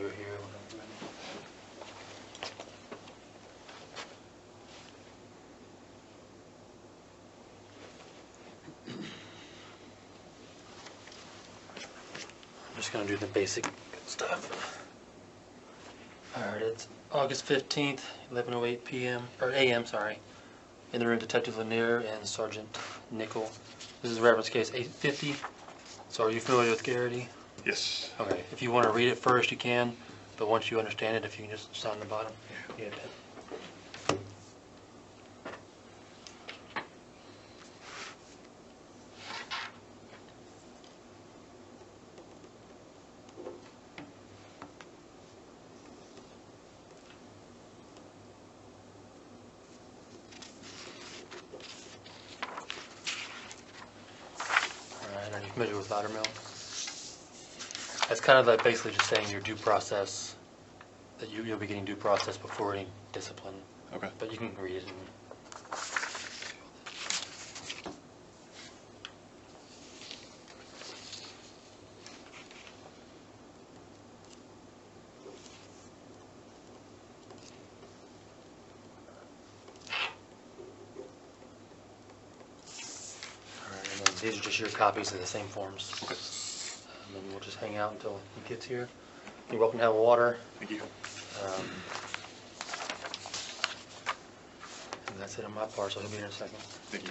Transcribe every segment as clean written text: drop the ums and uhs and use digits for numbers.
while you're here. I'm just going to do the basic stuff. Alright, it's August 15th, 11:08 p.m. or a.m. Sorry. In the room, Detective Lanier and Sergeant Nickel. This is reference case 850. So are you familiar with Garrity? Yes. Okay. If you want to read it first, you can. But once you understand it, if you can just sign the bottom. Yeah. Are you familiar with Loudermill? That's kind of like basically just saying your due process, that you'll be getting due process before any discipline. Okay. But you can read it. These are just your copies of the same forms. Okay. And we'll just hang out until he gets here. You're welcome to have water. Thank you. And that's it on my part, so he'll be here in a second. Thank you.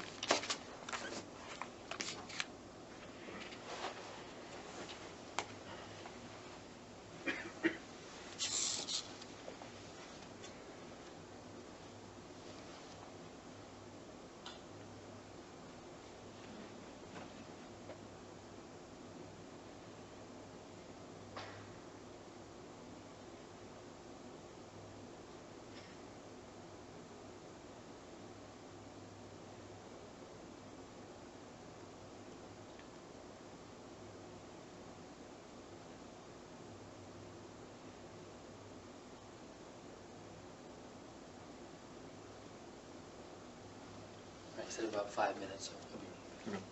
He said about 5 minutes, so he'll be. Okay.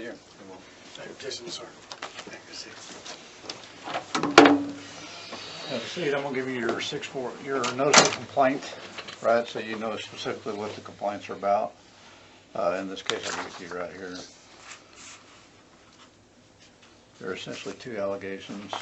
Right here. Jason, sir. See, I'm gonna give you your your notice of complaint, right? So you know specifically what the complaints are about. In this case, I'll give it to you right here. There are essentially two allegations.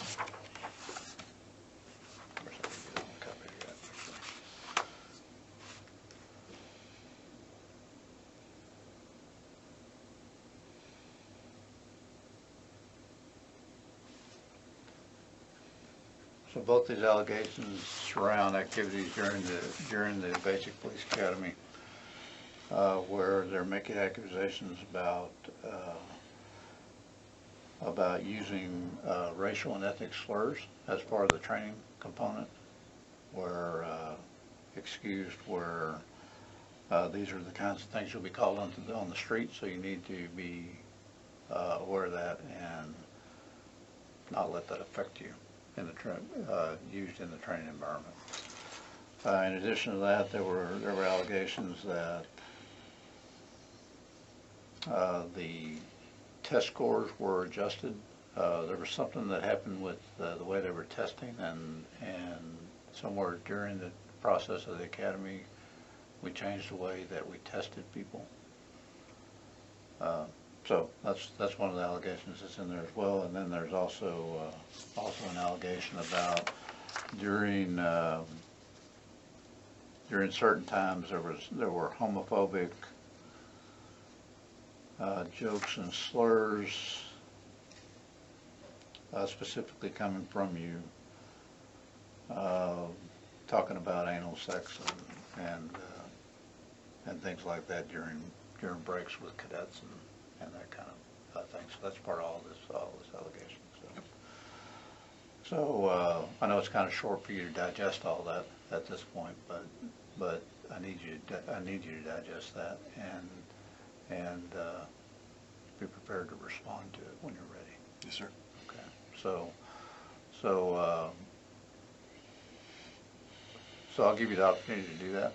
So both these allegations surround activities during the basic police academy, where they're making accusations about using racial and ethnic slurs as part of the training component, where excused where these are the kinds of things you'll be called on the street, so you need to be aware of that and not let that affect you in the used in the training environment. In addition to that, there were allegations that the test scores were adjusted. There was something that happened with the way they were testing, and somewhere during the process of the academy, we changed the way that we tested people. So that's one of the allegations that's in there as well. And then there's also an allegation about during certain times there were homophobic jokes and slurs, specifically coming from you, talking about anal sex and things like that during breaks with cadets and that kind of thing. So that's part of all this allegation. So I know it's kind of short for you to digest all that at this point, but I need you to digest that and be prepared to respond to it when you're ready. Yes, sir. Okay. So I'll give you the opportunity to do that.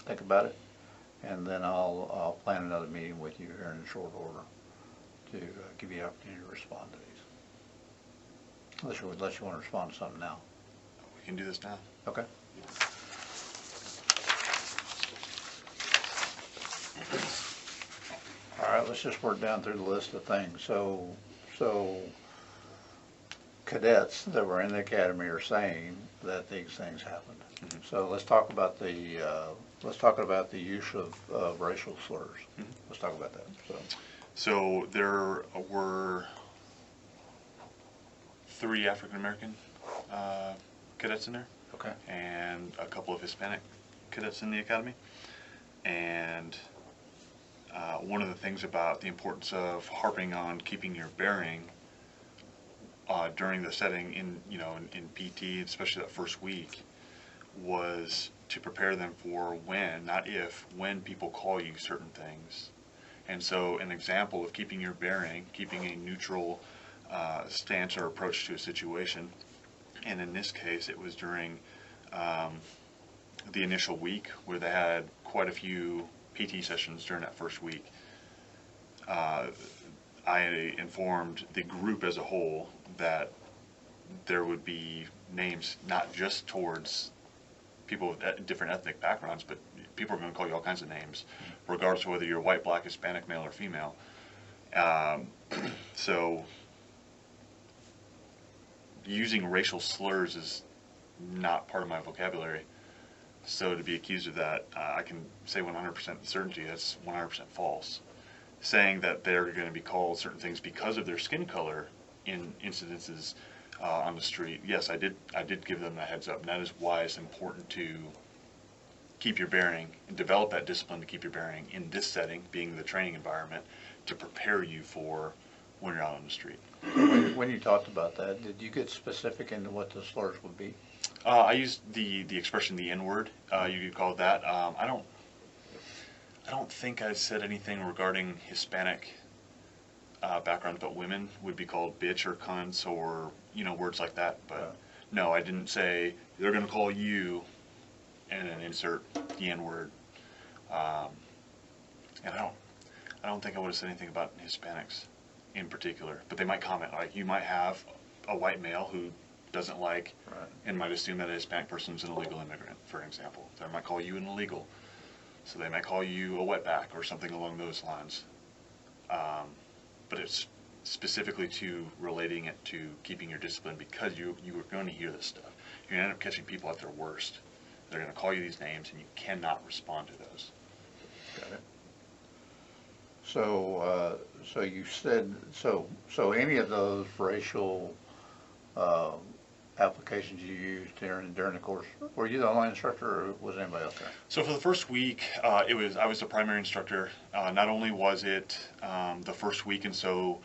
Think about it, and then I'll plan another meeting with you here in short order to give you the opportunity to respond to these. Unless you want to respond to something now. We can do this now. Okay. All right, let's just work down through the list of things. So cadets that were in the academy are saying that these things happened. Mm-hmm. So let's talk about the use of racial slurs. Mm-hmm. Let's talk about that. So there were 3 African American cadets in there. Okay. And a couple of Hispanic cadets in the academy. And one of the things about the importance of harping on keeping your bearing during the setting in PT, especially that first week, was to prepare them for when, not if, when people call you certain things. And so an example of keeping your bearing, keeping a neutral stance or approach to a situation, and in this case it was during the initial week where they had quite a few PT sessions during that first week. I informed the group as a whole that there would be names not just towards people with different ethnic backgrounds, but people are going to call you all kinds of names, regardless of whether you're white, black, Hispanic, male, or female. So using racial slurs is not part of my vocabulary. So to be accused of that, I can say 100% certainty that's 100% false. Saying that they're going to be called certain things because of their skin color in incidences on the street, yes, I did give them a heads up, and that is why it's important to keep your bearing and develop that discipline to keep your bearing in this setting, being the training environment, to prepare you for when you're out on the street. When you talked about that, did you get specific into what the slurs would be? I used the expression the N-word. You could call it that. I don't think I said anything regarding Hispanic backgrounds, but women would be called bitch or cunts or words like that. But no, I didn't say they're going to call you and then insert the N-word. And I don't think I would have said anything about Hispanics. in particular, but they might comment, like you might have a white male who doesn't like Right. and might assume that a Hispanic person is an illegal immigrant, for example. They might call you an illegal. So they might call you a wetback or something along those lines. But it's specifically to relating it to keeping your discipline, because you are going to hear this stuff. You're going to end up catching people at their worst. They're going to call you these names, and you cannot respond to those. Got it. So, so you said, so any of those racial applications you used during the course, were you the only instructor, or was anybody else there? So for the first week, I was the primary instructor. Not only was it the first week, and so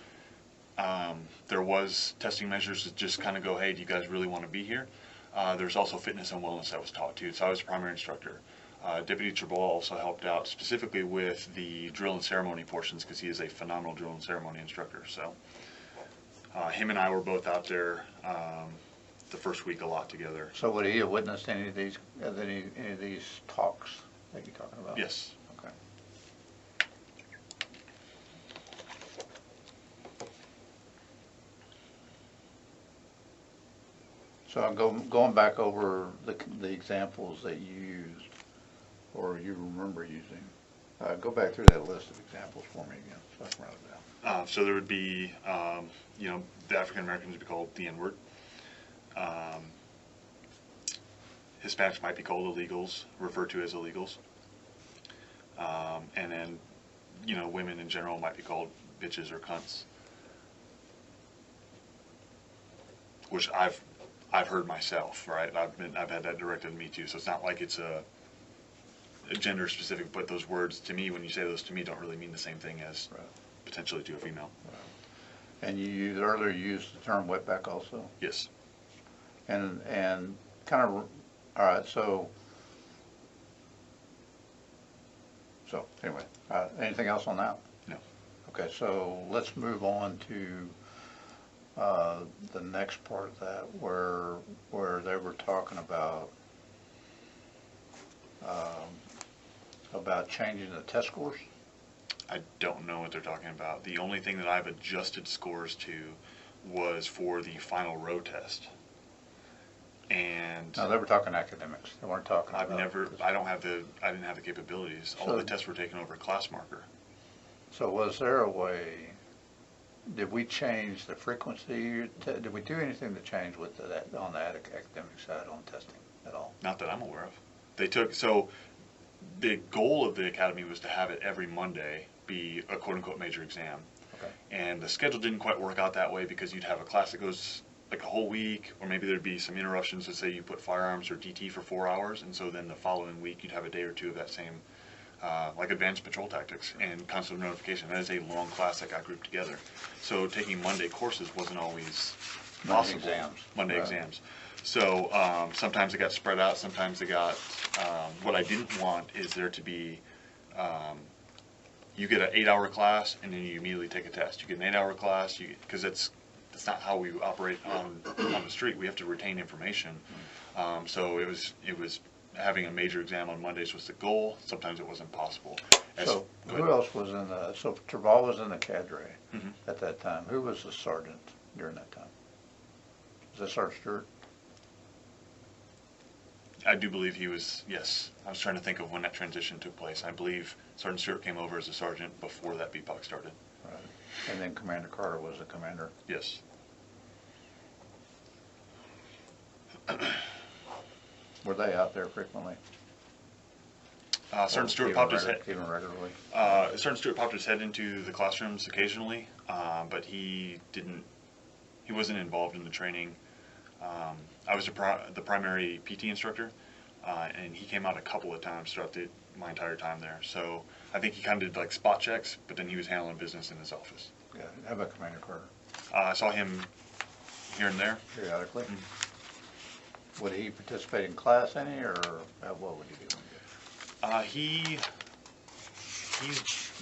there was testing measures to just kind of go, hey, do you guys really want to be here? There's also fitness and wellness that was taught too. So I was the primary instructor. Deputy Tribal also helped out specifically with the drill and ceremony portions, because he is a phenomenal drill and ceremony instructor. So him and I were both out there the first week a lot together. So would he have witnessed any of these talks that you're talking about? Yes. Okay. So I'm going back over the examples that you used, or you remember using. Go back through that list of examples for me again, so I can write it down. So there would be, the African Americans would be called the N-word. Hispanics might be called illegals, referred to as illegals. And then, women in general might be called bitches or cunts. Which I've heard myself, right? I've had that directed at me too. So it's not like it's a gender specific, but those words to me, when you say those to me, don't really mean the same thing as Right. potentially to a female. Right. And you earlier used the term wetback also? Yes. And kind of, all right, so anyway, anything else on that? No. Okay, so let's move on to the next part of that, where they were talking about changing the test scores. I don't know what they're talking about. The only thing that I've adjusted scores to was for the final row test. And No, they were talking academics. They weren't talking about. I didn't have the capabilities. All So- the tests were taken over a class marker. So was there a way, did we change the frequency? Did we do anything to change with that on the academic side on testing at all? Not that I'm aware of. So the goal of the academy was to have it every Monday be a quote unquote major exam. Okay. And the schedule didn't quite work out that way, because you'd have a class that goes like a whole week, or maybe there'd be some interruptions. Let's say you put firearms or DT for 4 hours, and so then the following week you'd have a day or two of that same, like advanced patrol tactics and constant notification. That is a long class that got grouped together. So taking Monday courses wasn't always possible. Monday Right. exams. So sometimes it got spread out, sometimes it got, what I didn't want is there to be, you get an 8-hour class and then you immediately take a test. You get an 8-hour class, because that's not how we operate on the street. We have to retain information. So it was having a major exam on Mondays was the goal. Sometimes it wasn't possible. So who else was in so Tribal was in the cadre Mhm. at that time. Who was the sergeant during that time? Was that Sergeant Stewart? I do believe he was, yes. I was trying to think of when that transition took place. I believe Sergeant Stewart came over as a sergeant before that BPOC started. Right. And then Commander Carter was the commander. Yes. Were they out there frequently? Sergeant Stewart Even popped his head. Even regularly? Sergeant Stewart popped his head into the classrooms occasionally, but he wasn't involved in the training. I was the primary PT instructor, and he came out a couple of times throughout my entire time there. So I think he kind of did like spot checks, but then he was handling business in his office. Yeah. How about Commander Carter? I saw him here and there. Periodically? Would he participate in class any, or what would he do? He's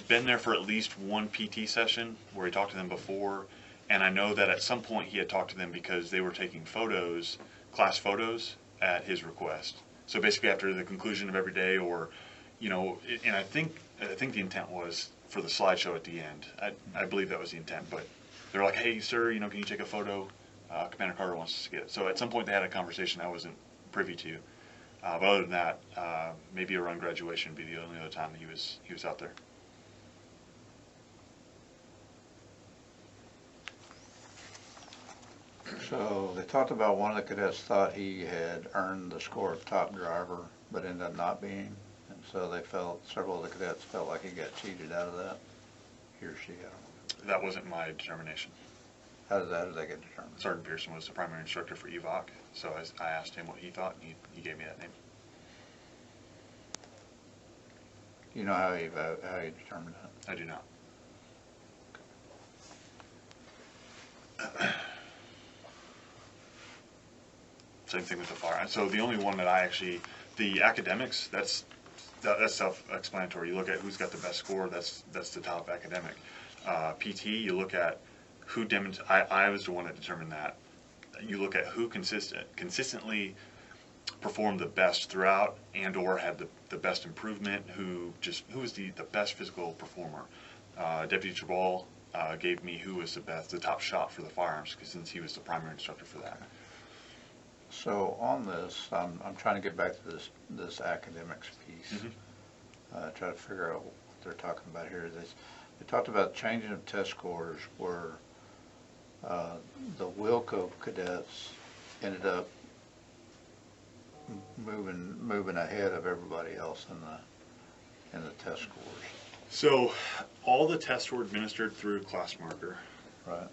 been there for at least one PT session where he talked to them before, and I know that at some point he had talked to them because they were taking photos, class photos, at his request. So basically after the conclusion of every day, or, and I think the intent was for the slideshow at the end. I believe that was the intent, but they're like, hey, sir, you know, can you take a photo? Commander Carter wants us to get it. So at some point they had a conversation I wasn't privy to. But other than that, maybe around graduation would be the only other time he was out there. So they talked about one of the cadets thought he had earned the score of top driver, but ended up not being. And so several of the cadets felt like he got cheated out of that. He or she, I don't know. That wasn't my determination. How did that get determined? Sergeant Pearson was the primary instructor for DAWG, so I asked him what he thought, and he gave me that name. You know how he determined that? I do not. Same thing with the fire. So the only one that the academics, that's self-explanatory. You look at who's got the best score, that's the top academic. PT, you look at who I was the one that determined that. You look at who consistently performed the best throughout and or had the best improvement, who was the best physical performer. Deputy Chabal gave me who was the top shot for the firearms, because since he was the primary instructor for that. So on this, I'm trying to get back to this academics piece. Mm-hmm. Try to figure out what they're talking about here. They talked about changing of test scores where the Wilco cadets ended up moving ahead of everybody else in the test scores. So all the tests were administered through class marker. Right.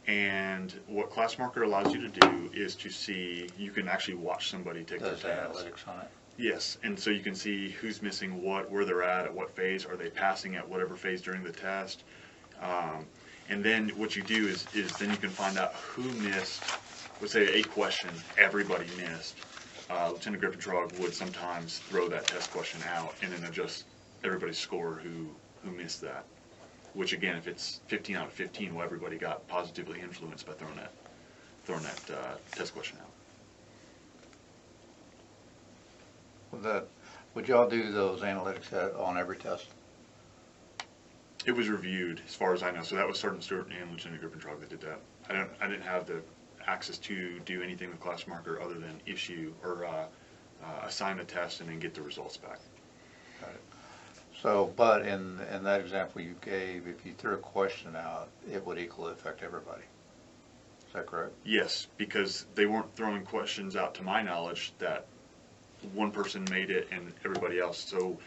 And what class marker allows you to do is to see, you can actually watch somebody take their There's test. analytics on it. Yes, and so you can see who's missing what, where they're at what phase, are they passing at whatever phase during the test. And then what you do is then you can find out who missed, let's say a question everybody missed. Lieutenant Griffin Trog would sometimes throw that test question out and then adjust everybody's score who missed that. Which again, if it's 15 out of 15, well, everybody got positively influenced by throwing that test question out. Would y'all do those analytics on every test? It was reviewed, as far as I know. So that was Sergeant Stewart and Lieutenant Griffin Trog that did that. I didn't have the access to do anything with class marker other than issue or assign the test and then get the results back. Got it. So, but in that example you gave, if you threw a question out, it would equally affect everybody. Is that correct? Yes, because they weren't throwing questions out, to my knowledge, that one person made it and everybody else. So,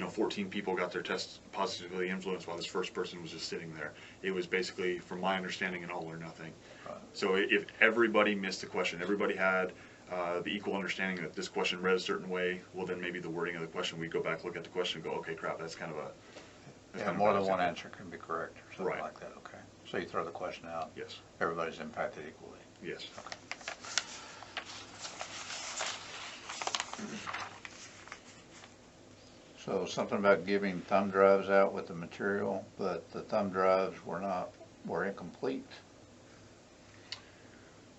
14 people got their tests positively influenced while this first person was just sitting there. It was basically, from my understanding, an all or nothing. Right. So if everybody missed the question, everybody had the equal understanding that this question read a certain way, well then maybe the wording of the question, we go back, look at the question and go, okay, crap, that's kind of a... Yeah, more than one answer can be correct or something Right. like that, okay. So you throw the question out. Yes. Everybody's impacted equally. Yes. Okay. So something about giving thumb drives out with the material, but the thumb drives were incomplete.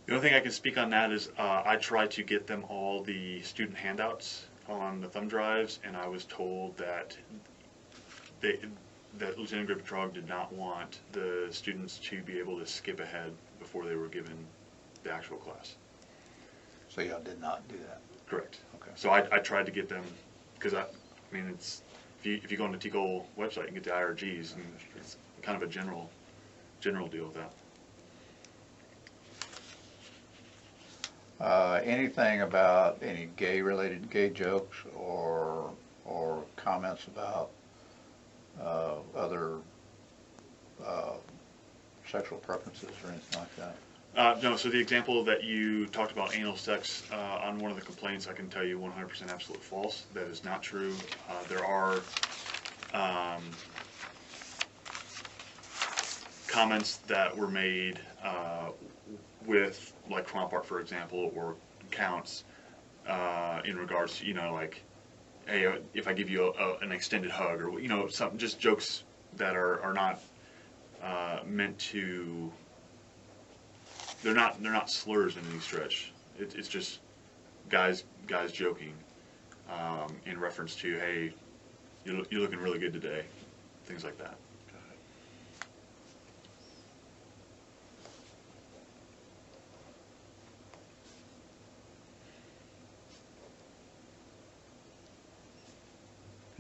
The only thing I can speak on that is I tried to get them all the student handouts on the thumb drives, and I was told that Lieutenant Griffin Trog did not want the students to be able to skip ahead before they were given the actual class. So y'all did not do that? Correct. Okay. So I tried to get them, because I mean, it's if you go on the TCOL website, you can get the IRGs, and it's kind of a general deal with that. Anything about any gay jokes or comments about other sexual preferences or anything like that? No, so the example that you talked about anal sex on one of the complaints, I can tell you 100% absolute false. That is not true. There are comments that were made with, like, Trump art, for example, or counts in regards to, like, hey, if I give you an extended hug, or, some just jokes that are not meant to. They're not slurs in any stretch. It's just guys joking in reference to, hey, you're looking really good today, things like that.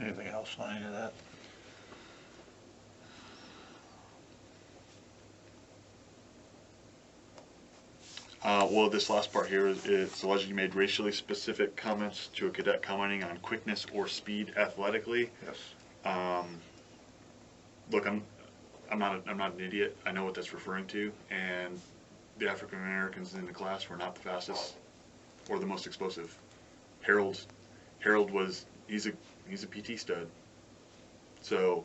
Anything else on any of that? Well, this last part here is it's alleged you made racially specific comments to a cadet commenting on quickness or speed athletically. Yes. Look, I'm not an idiot. I know what that's referring to, and the African Americans in the class were not the fastest or the most explosive. Harold was he's a PT stud, so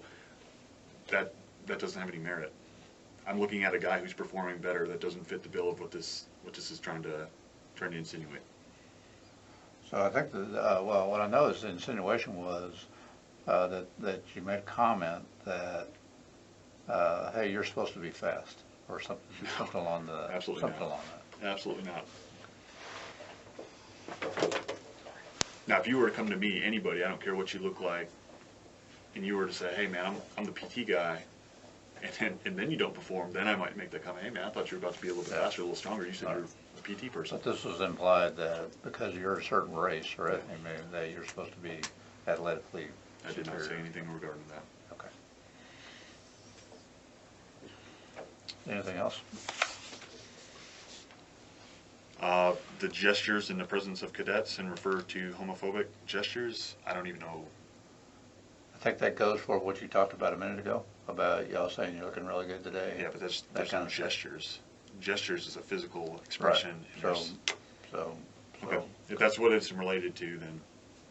that doesn't have any merit. I'm looking at a guy who's performing better that doesn't fit the bill of what this is trying to insinuate. So I think that, well, what I know is the insinuation was that you made a comment that, hey, you're supposed to be fast, or something, something along the, Absolutely something not. along that. Absolutely not. Now, if you were to come to me, anybody, I don't care what you look like, and you were to say, hey man, I'm the PT guy, and then you don't perform, then I might make that comment, hey man, I thought you were about to be a little bit faster, a little stronger, you said you're a PT person. But this was implied that because you're a certain race or ethnic, that you're supposed to be athletically I did not say superior. anything regarding that. Okay. Anything else? The gestures in the presence of cadets and refer to homophobic gestures, I don't even know. I think that goes for what you talked about a minute ago, about y'all saying you're looking really good today. Yeah, but there's kind no of stuff. gestures. Gestures is a physical expression. and Right, there's- so, Okay, if that's what it's related to,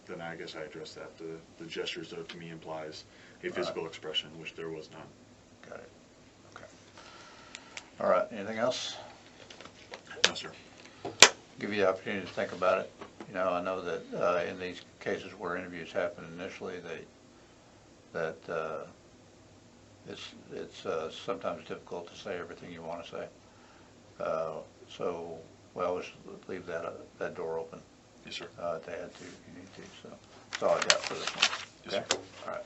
then I guess I address that. The gestures, though, to me implies a physical expression, which there was none. got it, okay. All right, anything else? No, sir. Give you the opportunity to think about it. You know, I know that in these cases where interviews happen initially, that it's sometimes difficult to say everything you want to say. So we always leave that door open Yes, sir. to add to if you need to. So that's all I got for this one. Yes, Okay? sir. All right.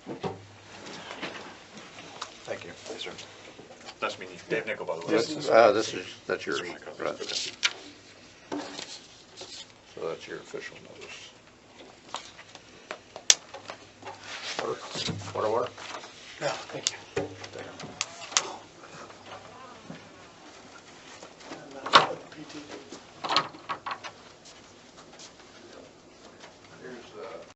Thank you. Yes, sir. That's me, Dave Nickel, by the way. That's yours. These are my copies. Right. Okay. So that's your official notice. Order? No, thank you.